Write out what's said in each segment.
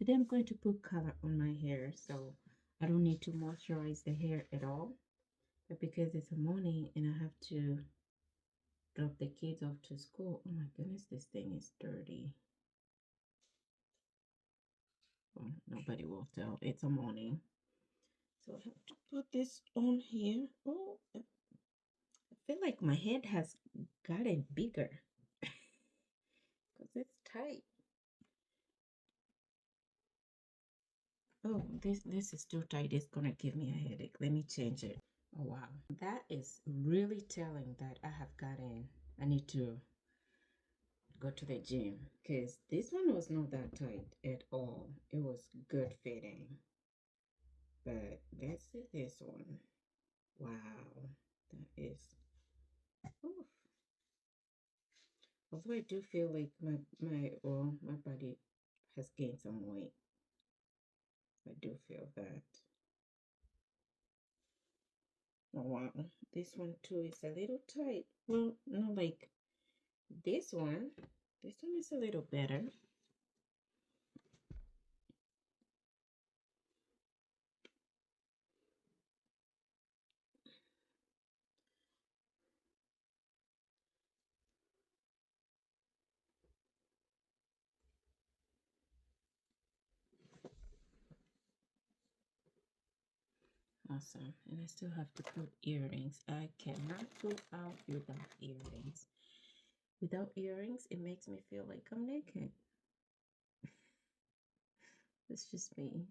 today I'm going to put color on my hair, so I don't need to moisturize the hair at all. But because it's a morning and I have to drop the kids off to school, oh my goodness, this thing is dirty. Well, nobody will tell. It's a morning. So I have to put this on here. Oh, I feel like my head has gotten bigger because it's tight. Oh, this is too tight. It's gonna give me a headache. Let me change it. Oh wow, that is really telling that I need to go to the gym because this one was not that tight at all. It was good fitting. But let's see this one. Wow, that is. Oof. Although I do feel like my body has gained some weight. I do feel that. Oh wow, this one too is a little tight. Well, not like this one. This one is a little better. Awesome. And I still have to put earrings. I cannot go out without earrings. Without earrings, it makes me feel like I'm naked. That's just me.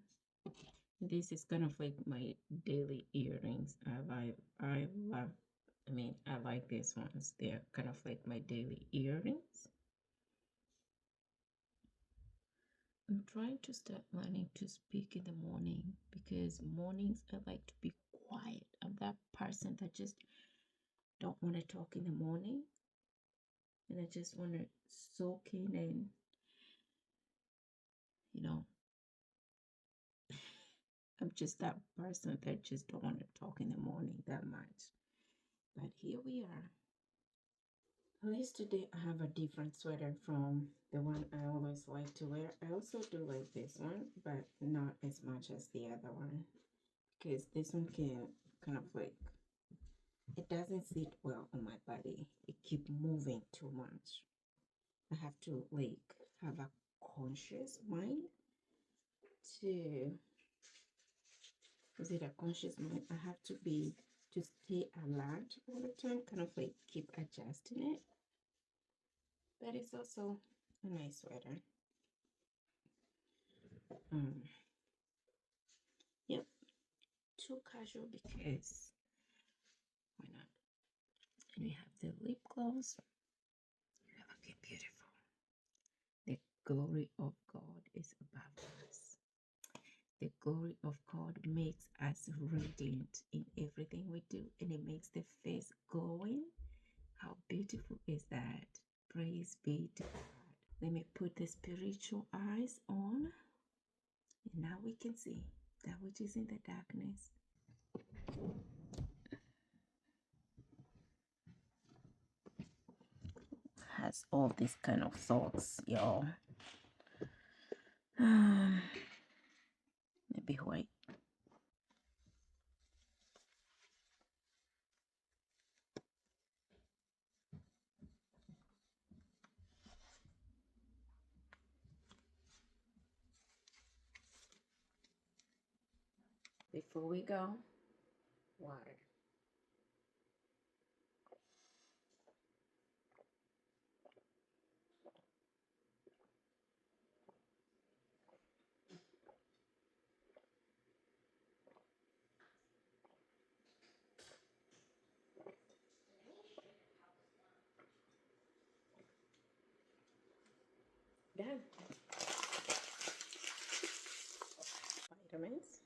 This is kind of like my daily earrings. I love, I like these ones. They're kind of like my daily earrings. I'm trying to start learning to speak in the morning because mornings I like to be quiet. I'm that person that just don't want to talk in the morning, and I just want to soak in and, you know, I'm just that person that just don't want to talk in the morning that much. But here we are. At least today I have a different sweater from the one I always like to wear. I also do like this one, but not as much as the other one because this one can kind of like, it doesn't sit well on my body. It keep moving too much. I have to like have a conscious mind to, is it a conscious mind? I have to stay alert all the time, kind of like keep adjusting it. But it's also a nice sweater. Yep, too casual because why not? And we have the lip gloss. You're looking beautiful. The glory of God is above us. The glory of God makes us radiant in everything we do, and it makes the face glowing. How beautiful is that? Praise be to God. Let me put the spiritual eyes on, and now we can see that which is in the darkness. Has all these kind of thoughts, y'all. Maybe white. Before we go, water. Done. Vitamins.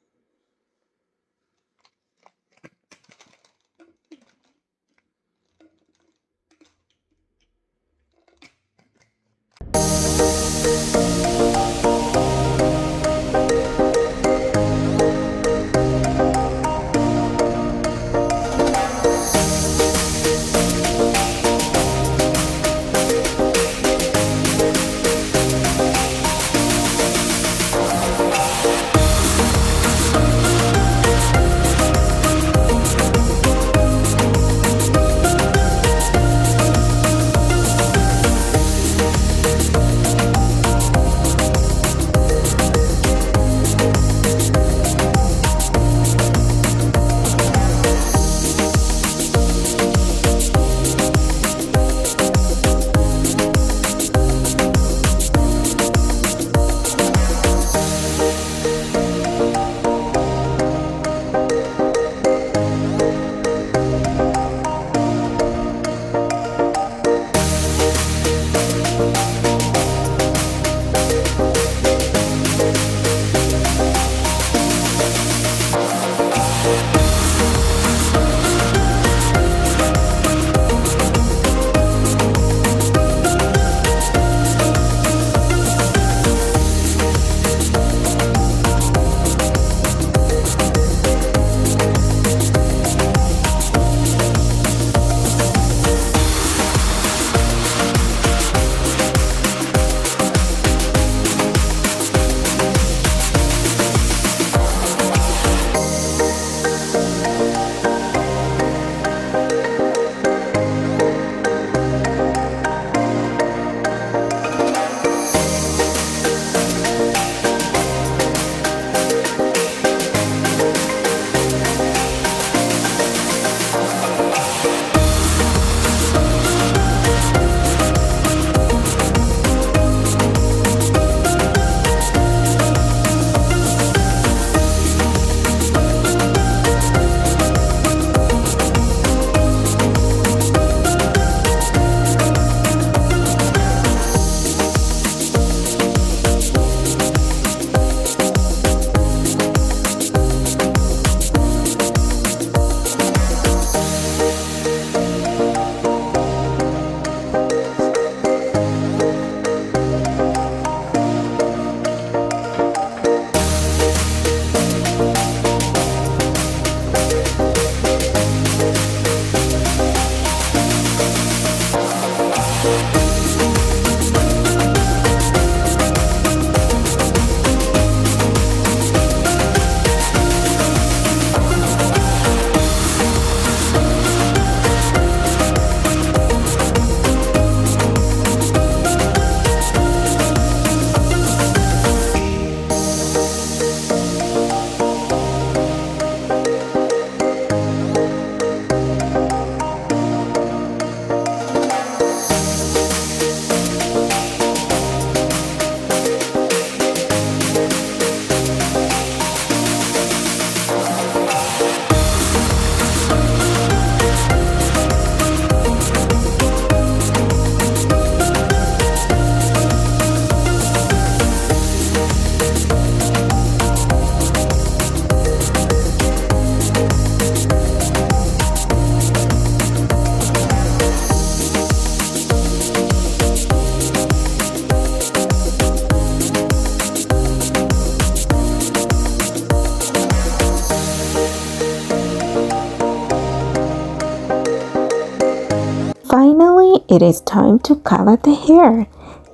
it is time to color the hair.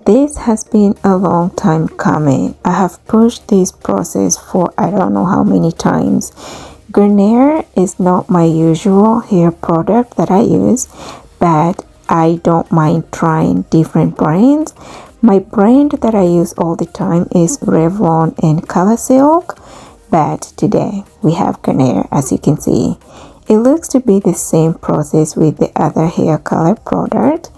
This has been a long time coming. I have pushed this process for I don't know how many times. Garnier is not my usual hair product that I use, but I don't mind trying different brands. My brand that I use all the time is Revlon and Color Silk, but today we have Garnier, as you can see. It looks to be the same process with the other hair color product,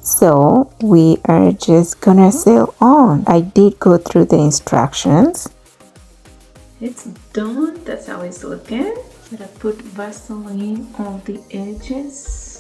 so we are just gonna sail on. I did go through the instructions. It's done. That's how it's looking. But I put Vaseline on the edges.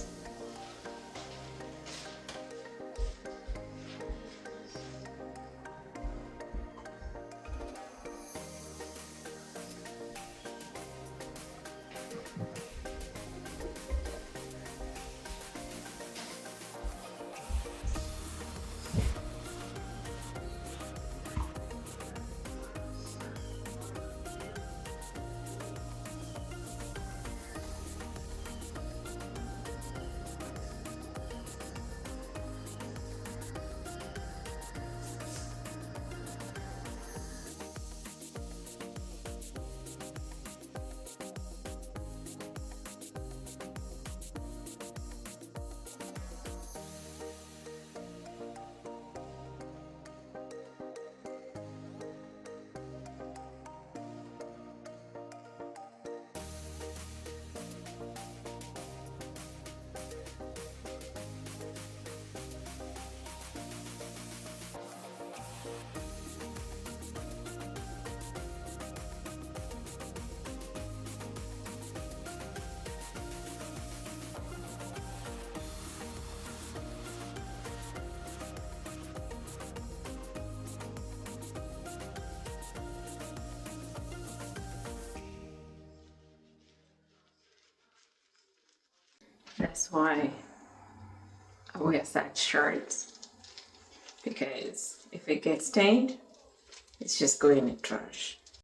That's why I wear such shirts, because if it gets stained, it's just going in the trash.